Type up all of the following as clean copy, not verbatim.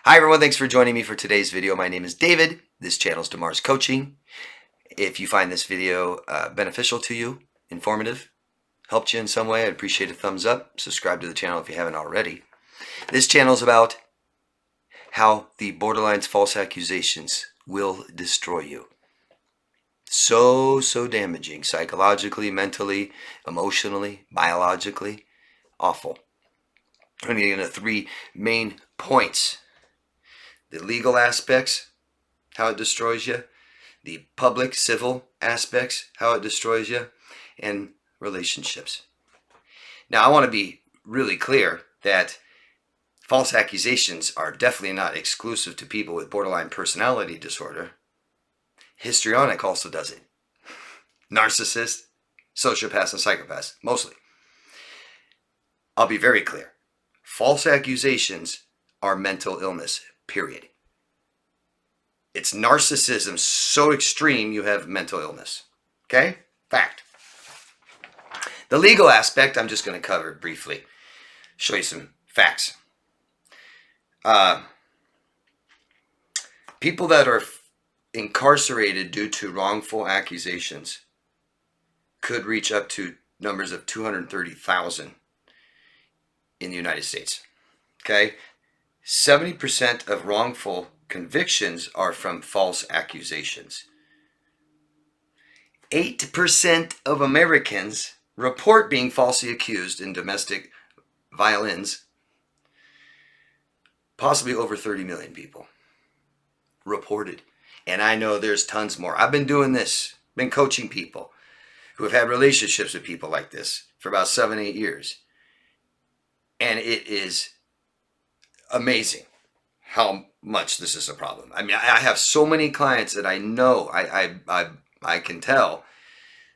Hi everyone, thanks for joining me for today's video. My name is David. This channel is Damar's Coaching. If you find this video beneficial to you, informative, helped you in some way, I'd appreciate a thumbs up. Subscribe to the channel if you haven't already. This channel is about how the borderline's false accusations will destroy you. So damaging, psychologically, mentally, emotionally, biologically, awful. I'm going to get into 3 main points. The legal aspects, how it destroys you. The public, civil aspects, how it destroys you. And relationships. Now, I want to be really clear that false accusations are definitely not exclusive to people with borderline personality disorder. Histrionic also does it. Narcissists, sociopaths, and psychopaths, mostly. I'll be very clear. False accusations are mental illness, period. It's narcissism so extreme you have mental illness. Okay? Fact. The legal aspect, I'm just going to cover briefly. Show you some facts. People that are incarcerated due to wrongful accusations could reach up to numbers of 230,000 in the United States. Okay? 70% of wrongful convictions are from false accusations. 8% of Americans report being falsely accused in domestic violence. Possibly over 30 million people reported. And I know there's tons more. I've been doing this, been coaching people who have had relationships with people like this for about 7-8 years. And it is amazing how much this is a problem. I mean, I have so many clients that I know, I can tell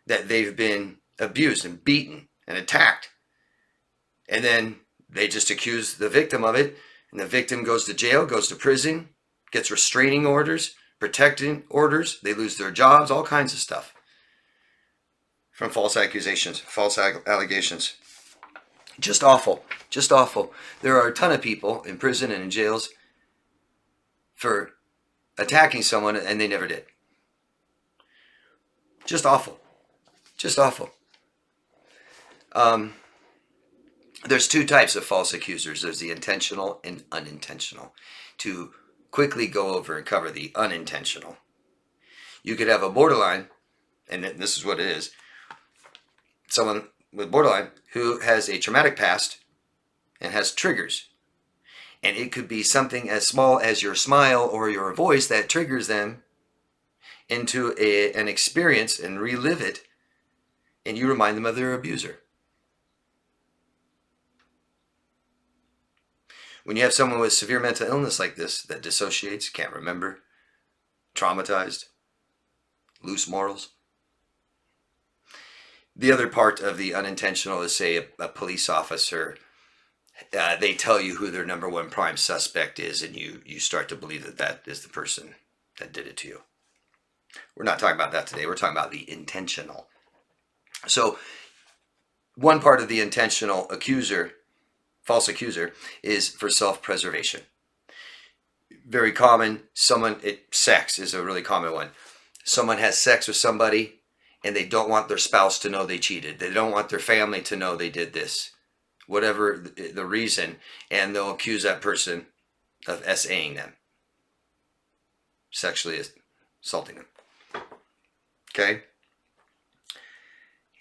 that they've been abused and beaten and attacked. And then they just accuse the victim of it. And the victim goes to jail, goes to prison, gets restraining orders, protecting orders. They lose their jobs, all kinds of stuff from false accusations, false allegations. Just awful. Just awful. There are a ton of people in prison and in jails for attacking someone and they never did. Just awful. Just awful. There's 2 types of false accusers. There's the intentional and unintentional. To quickly go over and cover the unintentional, you could have a borderline, and this is what it is, someone with borderline who has a traumatic past and has triggers. And it could be something as small as your smile or your voice that triggers them into an experience and relive it, and you remind them of their abuser. When you have someone with severe mental illness like this that dissociates, can't remember, traumatized, loose morals. The other part of the unintentional is, say, a police officer. They tell you who their number 1 prime suspect is, and you start to believe that that is the person that did it to you. We're not talking about that today. We're talking about the intentional. So one part of the intentional accuser, false accuser, is for self-preservation. Very common. Sex is a really common one. Someone has sex with somebody and they don't want their spouse to know they cheated. They don't want their family to know they did this. Whatever the reason, and they'll accuse that person of SAing them, sexually assaulting them. Okay?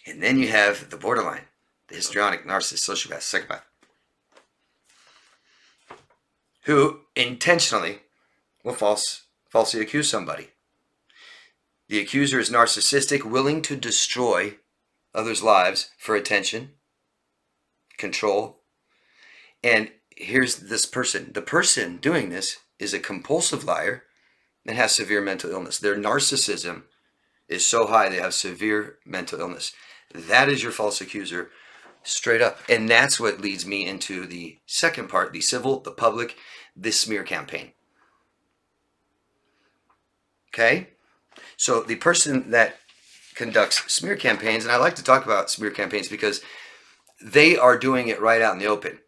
And then you have the borderline, the histrionic, narcissist, sociopath, psychopath, who intentionally will falsely accuse somebody. The accuser is narcissistic, willing to destroy others' lives for attention, control. And here's this person. The person doing this is a compulsive liar and has severe mental illness. Their narcissism is so high they have severe mental illness. That is your false accuser, straight up. And that's what leads me into the second part, the civil, the public, this smear campaign. Okay? So the person that conducts smear campaigns, and I like to talk about smear campaigns because they are doing it right out in the open.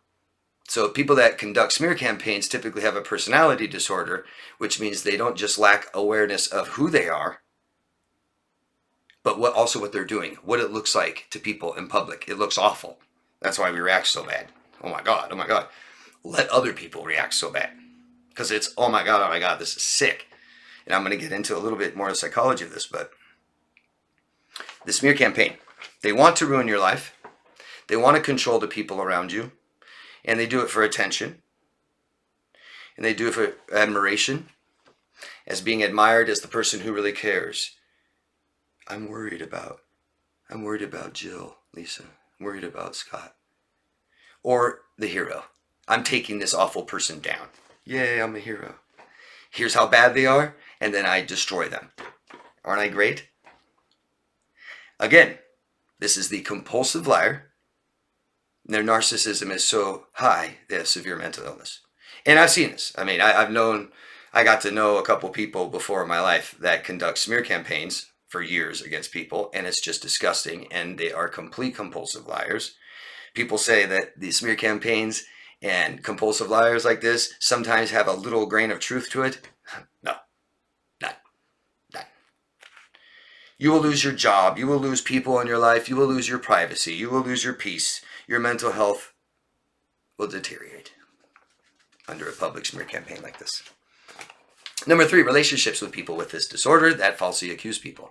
So people that conduct smear campaigns typically have a personality disorder, which means they don't just lack awareness of who they are, but also what they're doing, what it looks like to people in public. It looks awful. That's why we react so bad. Oh my God, oh my God. Let other people react so bad. Because it's, oh my God, this is sick. And I'm going to get into a little bit more of the psychology of this, but the smear campaign, they want to ruin your life. They want to control the people around you. And they do it for attention. And they do it for admiration, as being admired as the person who really cares. I'm worried about Jill, Lisa. I'm worried about Scott. Or the hero. I'm taking this awful person down. Yay, I'm a hero. Here's how bad they are, and then I destroy them. Aren't I great? Again, this is the compulsive liar. Their narcissism is so high, they have severe mental illness. And I've seen this. I mean, I got to know a couple people before in my life that conduct smear campaigns for years against people, and it's just disgusting, and they are complete compulsive liars. People say that the smear campaigns and compulsive liars like this sometimes have a little grain of truth to it. No, none. You will lose your job. You will lose people in your life. You will lose your privacy. You will lose your peace. Your mental health will deteriorate under a public smear campaign like this. Number 3, relationships with people with this disorder that falsely accuse people.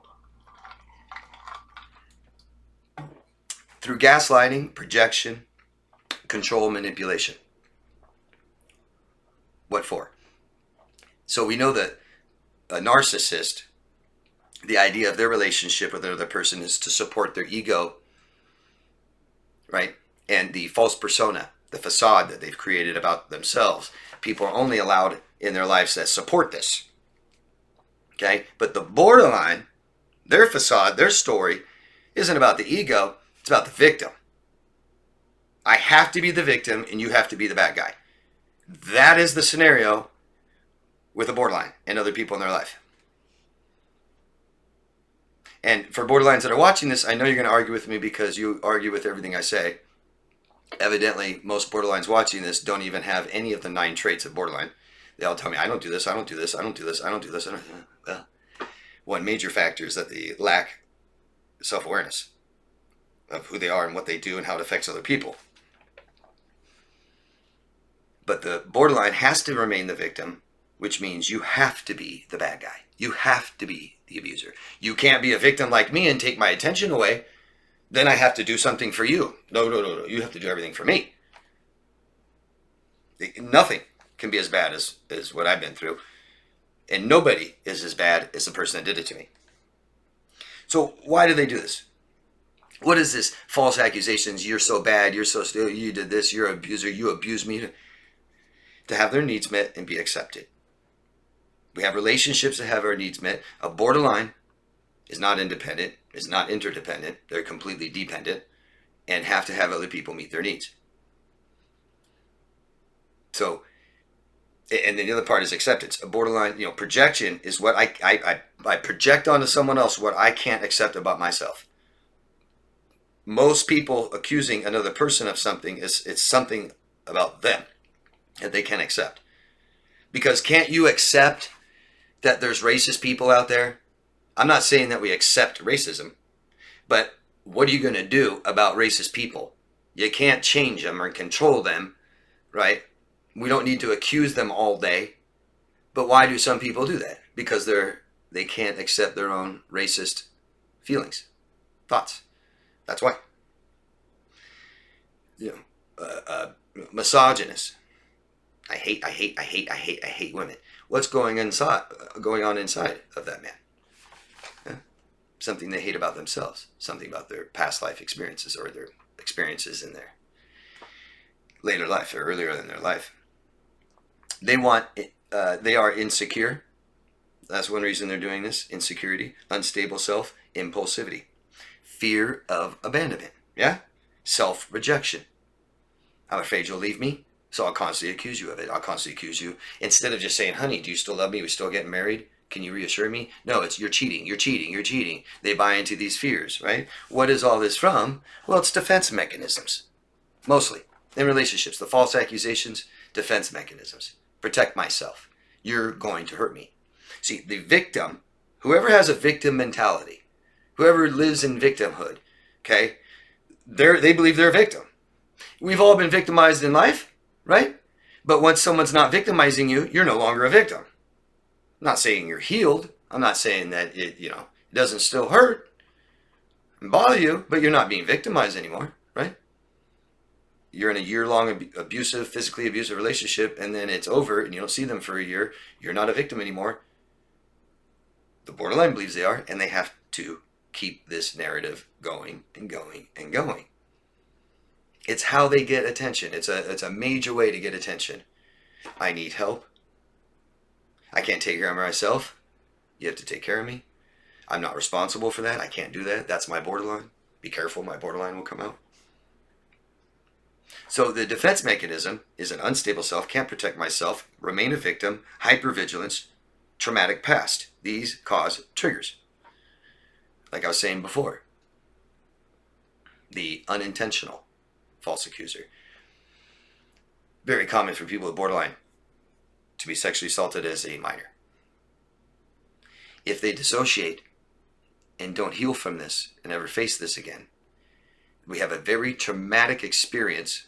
Through gaslighting, projection, control, manipulation. What for? So we know that a narcissist, the idea of their relationship with another person is to support their ego, right? And the false persona, the facade that they've created about themselves. People are only allowed in their lives that support this. Okay? But the borderline, their facade, their story, isn't about the ego, it's about the victim. I have to be the victim and you have to be the bad guy. That is the scenario with a borderline and other people in their life. And for borderlines that are watching this, I know you're going to argue with me because you argue with everything I say. Evidently, most borderlines watching this don't even have any of the 9 traits of borderline. They all tell me, I don't do this, I don't do this, I don't do this, I don't do this. Well, one major factor is that they lack self-awareness of who they are and what they do and how it affects other people. But the borderline has to remain the victim, which means you have to be the bad guy. You have to be the abuser. You can't be a victim like me and take my attention away. Then I have to do something for you. No. You have to do everything for me. Nothing can be as bad as what I've been through. And nobody is as bad as the person that did it to me. So why do they do this? What is this false accusations? You're so bad. You're so stupid. You did this. You're an abuser. You abused me. To have their needs met and be accepted. We have relationships that have our needs met. A borderline is not independent, is not interdependent. They're completely dependent and have to have other people meet their needs. So, and then the other part is acceptance. A borderline, projection is what I project onto someone else what I can't accept about myself. Most people accusing another person of something it's something about them that they can't accept. Because can't you accept that there's racist people out there? I'm not saying that we accept racism, but what are you going to do about racist people? You can't change them or control them, right? We don't need to accuse them all day. But why do some people do that? Because they can't accept their own racist feelings, thoughts. That's why. Misogynist. I hate women. What's going on inside of that man? Something they hate about themselves. Something about their past life experiences or their experiences in their later life or earlier in their life. They are insecure. That's one reason they're doing this. Insecurity, unstable self, impulsivity, fear of abandonment. Yeah? Self-rejection. I'm afraid you'll leave me. So I'll constantly accuse you of it. I'll constantly accuse you. Instead of just saying, honey, do you still love me? We still getting married? Can you reassure me? No, it's you're cheating. They buy into these fears, right? What is all this from? Well, it's defense mechanisms. Mostly. In relationships, the false accusations, defense mechanisms. Protect myself. You're going to hurt me. See, the victim, whoever has a victim mentality, whoever lives in victimhood, okay, they believe they're a victim. We've all been victimized in life, right? But once someone's not victimizing you, you're no longer a victim. I'm not saying you're healed. I'm not saying that it doesn't still hurt and bother you, but you're not being victimized anymore, right? You're in a year-long abusive, physically abusive relationship, and then it's over, and you don't see them for a year. You're not a victim anymore. The borderline believes they are, and they have to keep this narrative going and going and going. It's how they get attention. It's a major way to get attention. I need help. I can't take care of myself. You have to take care of me. I'm not responsible for that. I can't do that. That's my borderline. Be careful, my borderline will come out. So the defense mechanism is an unstable self, can't protect myself, remain a victim, hypervigilance, traumatic past. These cause triggers. Like I was saying before, the unintentional false accuser. Very common for people with borderline to be sexually assaulted as a minor. If they dissociate and don't heal from this and never face this again, we have a very traumatic experience,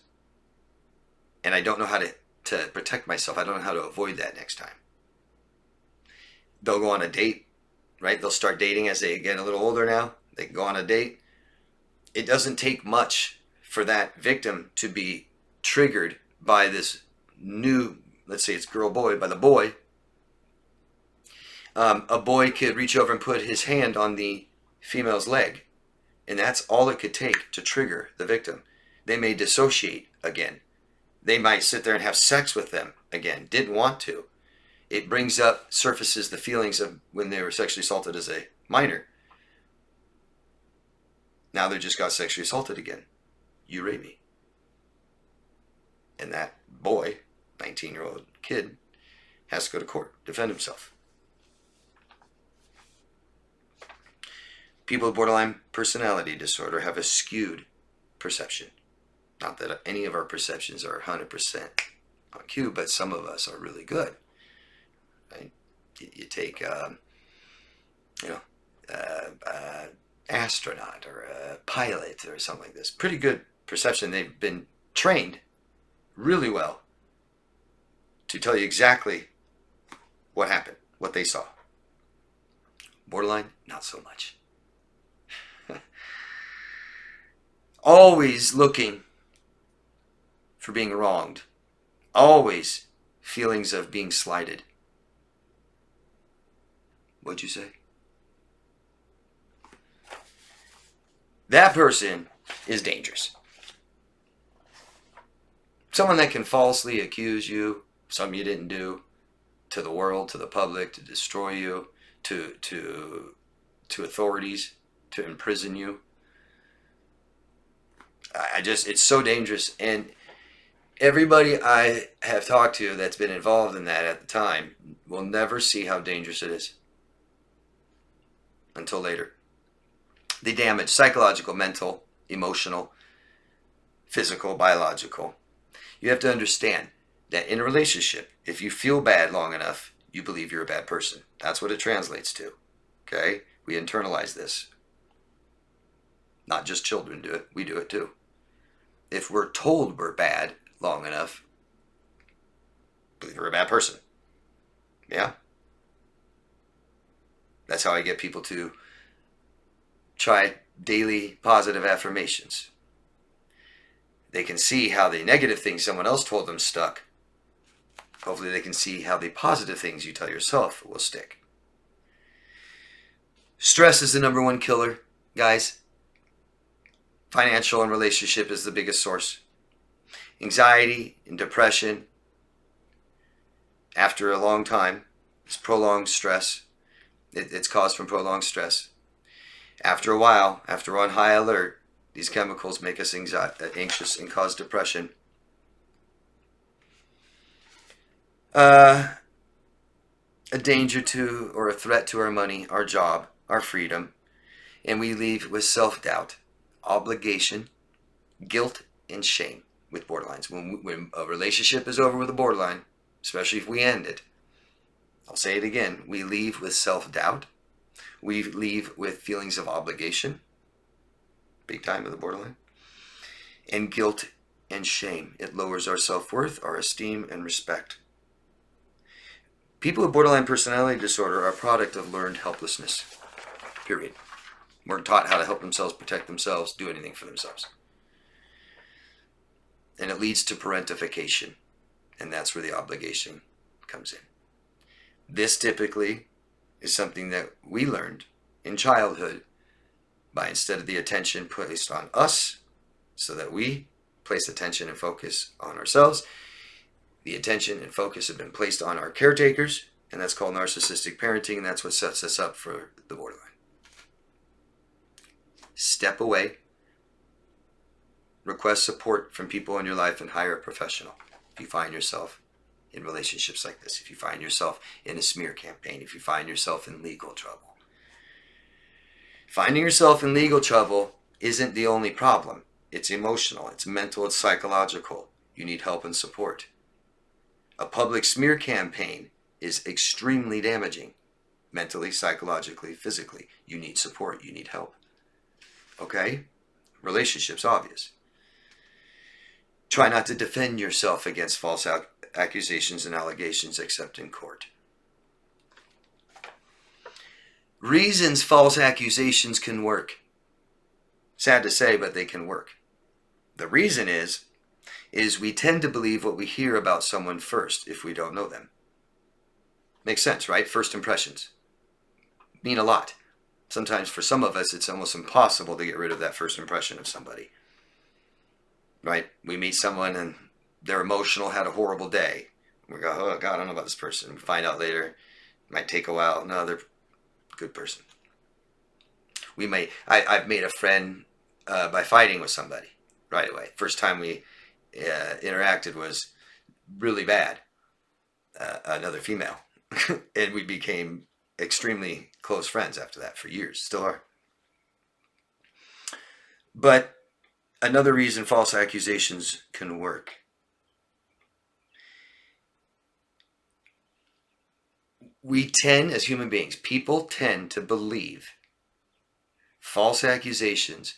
and I don't know how to protect myself. I don't know how to avoid that next time. They'll go on a date, right? They'll start dating as they get a little older now. They can go on a date. It doesn't take much for that victim to be triggered by this new, let's say it's girl, boy, by the boy. A boy could reach over and put his hand on the female's leg, and that's all it could take to trigger the victim. They may dissociate again. They might sit there and have sex with them again. Didn't want to. It brings up, surfaces the feelings of when they were sexually assaulted as a minor. Now they just got sexually assaulted again. You rape me. And that boy, 19-year-old kid, has to go to court, defend himself. People with borderline personality disorder have a skewed perception. Not that any of our perceptions are 100% on cue, but some of us are really good. Right? You take, astronaut or a pilot or something like this. Pretty good perception. They've been trained really well to tell you exactly what happened, what they saw. Borderline, not so much. Always looking for being wronged. Always feelings of being slighted. What'd you say? That person is dangerous. Someone that can falsely accuse you of something you didn't do, to the world, to the public, to destroy you, to authorities, to imprison you. It's so dangerous. And everybody I have talked to that's been involved in that at the time will never see how dangerous it is until later. The damage, psychological, mental, emotional, physical, biological. You have to understand that in a relationship, if you feel bad long enough, you believe you're a bad person. That's what it translates to. Okay? We internalize this. Not just children do it, we do it too. If we're told we're bad long enough, believe we're a bad person. Yeah? That's how I get people to try daily positive affirmations. They can see how the negative things someone else told them stuck. Hopefully they can see how the positive things you tell yourself will stick. Stress is the number one killer, guys. Financial and relationship is the biggest source. Anxiety and depression, after a long time, is prolonged stress. It's caused from prolonged stress. After a while, after we're on high alert, these chemicals make us anxious and cause depression. A danger to or a threat to our money, our job, our freedom, and we leave with self-doubt, obligation, guilt, and shame. with borderlines. When a relationship is over with a borderline, especially if we end it, I'll say it again, we leave with self-doubt. We leave with feelings of obligation, big time with the borderline, and guilt and shame. It lowers our self-worth, our esteem, and respect. People with borderline personality disorder are a product of learned helplessness, period. Weren't taught how to help themselves, protect themselves, do anything for themselves. And it leads to parentification, and that's where the obligation comes in. This typically is something that we learned in childhood by, instead of the attention placed on us, so that we place attention and focus on ourselves, the attention and focus have been placed on our caretakers, and that's called narcissistic parenting, and that's what sets us up for the borderline. Step away. Request support from people in your life and hire a professional if you find yourself in relationships like this, if you find yourself in a smear campaign, if you find yourself in legal trouble. Finding yourself in legal trouble isn't the only problem. It's emotional, it's mental, it's psychological. You need help and support. A public smear campaign is extremely damaging, mentally, psychologically, physically. You need support, you need help. Okay? Relationships, obvious. Try not to defend yourself against false accusations and allegations except in court. Reasons false accusations can work. Sad to say, but they can work. The reason is we tend to believe what we hear about someone first if we don't know them. Makes sense, right? First impressions mean a lot. Sometimes for some of us, it's almost impossible to get rid of that first impression of somebody. Right? We meet someone and they're emotional, had a horrible day. We go, oh God, I don't know about this person. We find out later, it might take a while. No, they're a good person. I've made a friend by fighting with somebody right away. First time we interacted was really bad. Another female. And we became extremely close friends after that for years. Still are. But another reason false accusations can work. We tend, as human beings, people tend to believe false accusations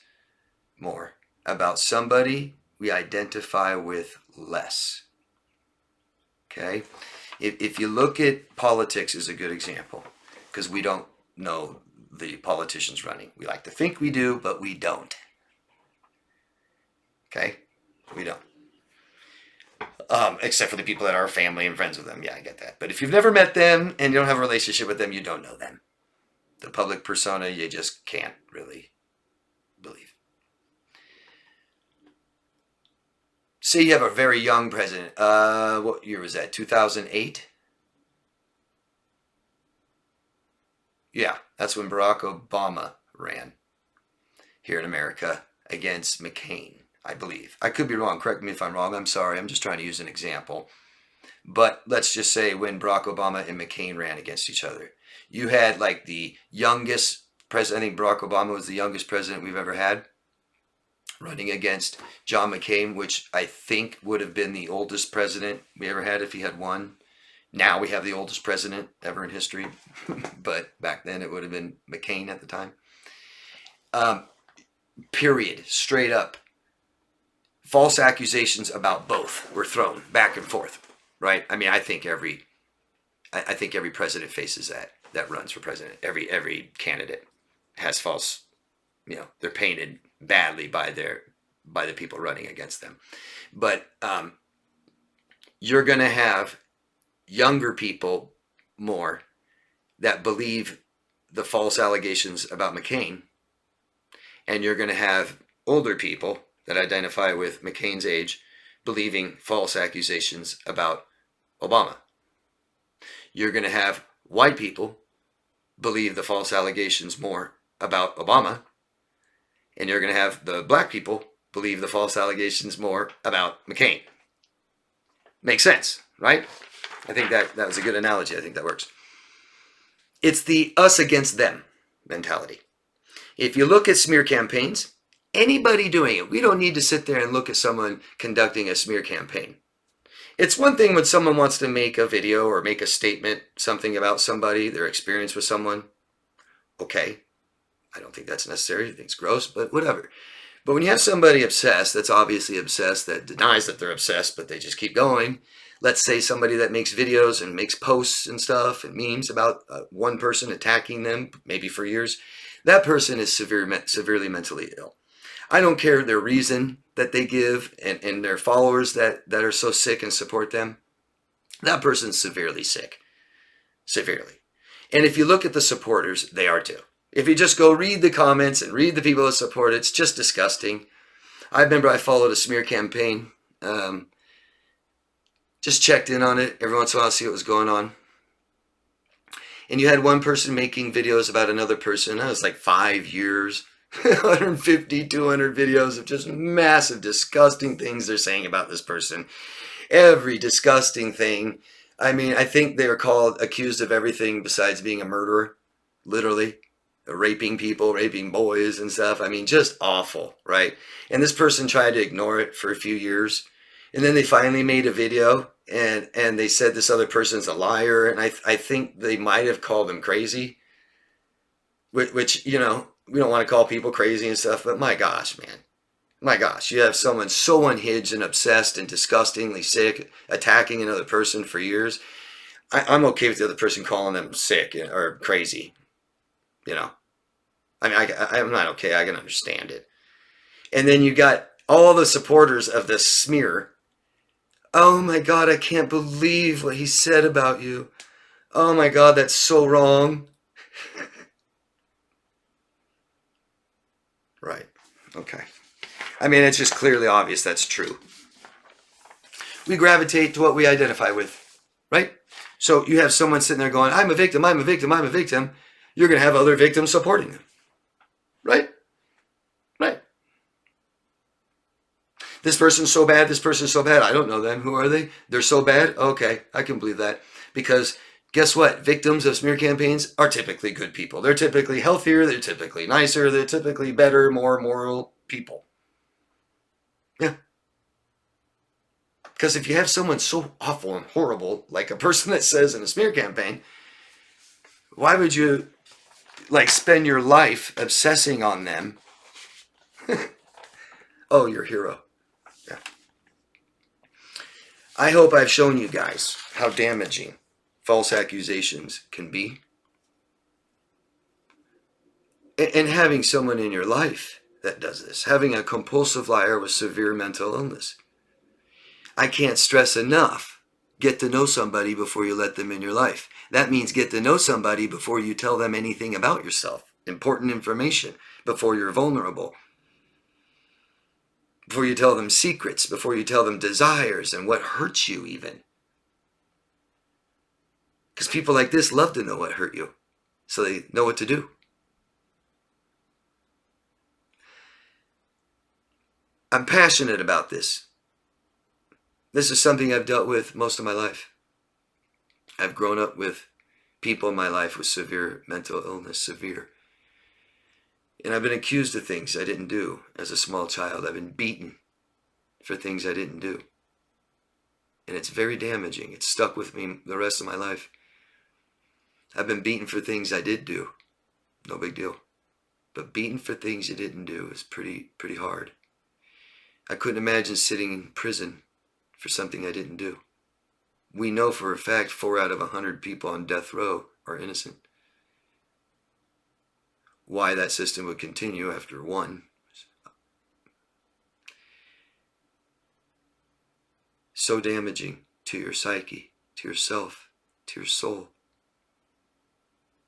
more about somebody we identify with less. Okay? If you look at politics is a good example, because we don't know the politicians running. We like to think we do, but we don't. Okay? We don't. Except for the people that are family and friends with them. Yeah, I get that. But if you've never met them and you don't have a relationship with them, you don't know them. The public persona, you just can't really believe. Say you have a very young president. What year was that? 2008? Yeah, that's when Barack Obama ran here in America against McCain, I believe. I could be wrong. Correct me if I'm wrong. I'm sorry. I'm just trying to use an example. But let's just say when Barack Obama and McCain ran against each other, you had like the youngest president. I think Barack Obama was the youngest president we've ever had, running against John McCain, which I think would have been the oldest president we ever had if he had won. Now we have the oldest president ever in history, but back then it would have been McCain at the time. Period. Straight up. False accusations about both were thrown back and forth, right? I mean, I think every president faces that runs for president. Every candidate has false, they're painted badly by the people running against them. But you're going to have younger people more that believe the false allegations about McCain, and you're going to have older people that identify with McCain's age believing false accusations about Obama. You're going to have white people believe the false allegations more about Obama, and you're going to have the black people believe the false allegations more about McCain. Makes sense, right? I think that was a good analogy. I think that works. It's the us against them mentality. If you look at smear campaigns, Anybody doing it. We don't need to sit there and look at someone conducting a smear campaign. It's one thing when someone wants to make a video or make a statement, something about somebody, their experience with someone. Okay, I don't think that's necessary. I think it's gross, but whatever. But when you have somebody obsessed, that's obviously obsessed, that denies that they're obsessed, but they just keep going. Let's say somebody that makes videos and makes posts and stuff and memes about one person attacking them, maybe for years. That person is severely mentally ill. I don't care their reason that they give and their followers that are so sick and support them. That person's severely sick. Severely. And if you look at the supporters, they are too. If you just go read the comments and read the people that support it, it's just disgusting. I remember I followed a smear campaign. Just checked in on it every once in a while to see what was going on. And you had one person making videos about another person. That was like 5 years. 150, 200 videos of just massive, disgusting things they're saying about this person. Every disgusting thing. I mean, I think they were called accused of everything besides being a murderer. Literally. Raping people, raping boys and stuff. I mean, just awful, right? And this person tried to ignore it for a few years. And then they finally made a video and they said this other person's a liar. And I think they might have called him crazy. Which, you know, we don't want to call people crazy and stuff, but my gosh, man. My gosh, you have someone so unhinged and obsessed and disgustingly sick attacking another person for years. I'm okay with the other person calling them sick or crazy. You know, I mean, I'm not okay. I can understand it. And then you got all the supporters of this smear. Oh my God, I can't believe what he said about you. Oh my God, that's so wrong. Right. Okay. I mean, it's just clearly obvious that's true. We gravitate to what we identify with, right? So you have someone sitting there going, I'm a victim, I'm a victim, I'm a victim. You're going to have other victims supporting them, right? Right. This person's so bad, this person's so bad. I don't know them. Who are they? They're so bad? Okay, I can believe that. Because guess what? Victims of smear campaigns are typically good people. They're typically healthier. They're typically nicer. They're typically better, more moral people. Yeah. Because if you have someone so awful and horrible, like a person that says in a smear campaign, why would you like spend your life obsessing on them? Oh, your hero. Yeah. I hope I've shown you guys how damaging false accusations can be. And having someone in your life that does this, having a compulsive liar with severe mental illness. I can't stress enough, get to know somebody before you let them in your life. That means get to know somebody before you tell them anything about yourself, important information, before you're vulnerable, before you tell them secrets, before you tell them desires and what hurts you even. Because people like this love to know what hurt you, so they know what to do. I'm passionate about this. This is something I've dealt with most of my life. I've grown up with people in my life with severe mental illness, severe. And I've been accused of things I didn't do as a small child. I've been beaten for things I didn't do. And it's very damaging. It's stuck with me the rest of my life. I've been beaten for things I did do. No big deal. But beaten for things you didn't do is pretty hard. I couldn't imagine sitting in prison for something I didn't do. We know for a fact 4 out of 100 people on death row are innocent. Why that system would continue after one. So damaging to your psyche, to yourself, to your soul.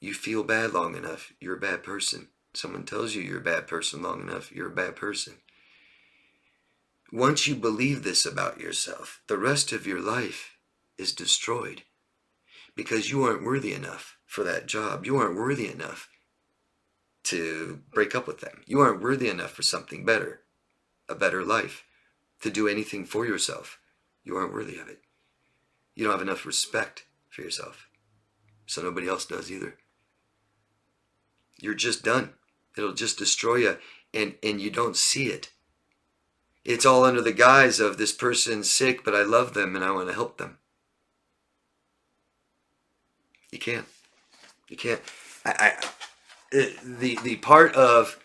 You feel bad long enough, you're a bad person. Someone tells you you're a bad person long enough, you're a bad person. Once you believe this about yourself, the rest of your life is destroyed because you aren't worthy enough for that job. You aren't worthy enough to break up with them. You aren't worthy enough for something better, a better life, to do anything for yourself. You aren't worthy of it. You don't have enough respect for yourself, so nobody else does either. You're just done. It'll just destroy you. and you don't see it. It's all under the guise of this person's sick, but I love them and I want to help them. You can't. You can't. The part of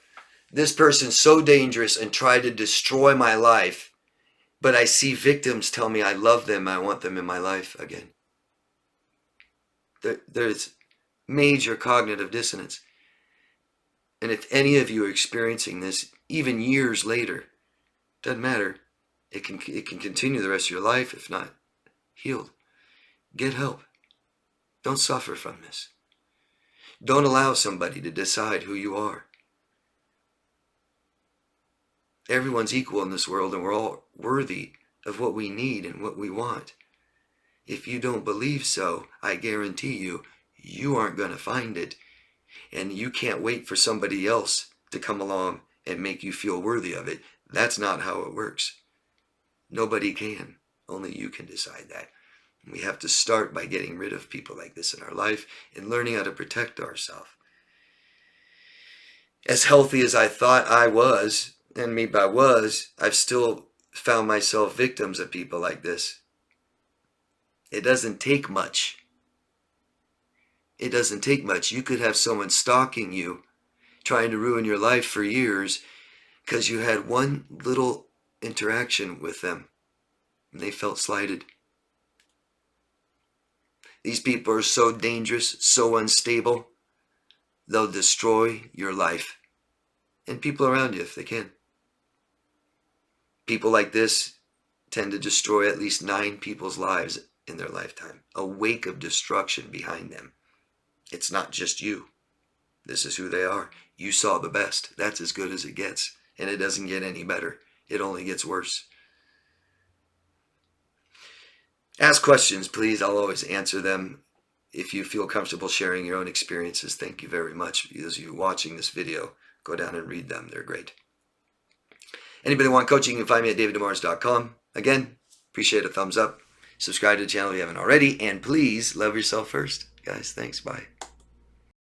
this person's so dangerous and try to destroy my life, but I see victims tell me I love them, I want them in my life again. There's major cognitive dissonance. And if any of you are experiencing this, even years later, doesn't matter. It can continue the rest of your life, if not healed. Get help. Don't suffer from this. Don't allow somebody to decide who you are. Everyone's equal in this world, and we're all worthy of what we need and what we want. If you don't believe so, I guarantee you, you aren't going to find it. And you can't wait for somebody else to come along and make you feel worthy of it. That's not how it works. Nobody can. Only you can decide that. We have to start by getting rid of people like this in our life and learning how to protect ourselves. As healthy as I thought I was, and maybe I was, I've still found myself victims of people like this. It doesn't take much. It doesn't take much. You could have someone stalking you, trying to ruin your life for years, because you had one little interaction with them and they felt slighted. These people are so dangerous, so unstable, they'll destroy your life and people around you if they can. People like this tend to destroy at least 9 people's lives in their lifetime. A wake of destruction behind them. It's not just you. This is who they are. You saw the best. That's as good as it gets. And it doesn't get any better. It only gets worse. Ask questions, please. I'll always answer them. If you feel comfortable sharing your own experiences, thank you very much. Those of you watching this video, go down and read them. They're great. Anybody want coaching, you can find me at daviddemars.com. Again, appreciate a thumbs up. Subscribe to the channel if you haven't already. And please love yourself first. Guys, thanks. Bye.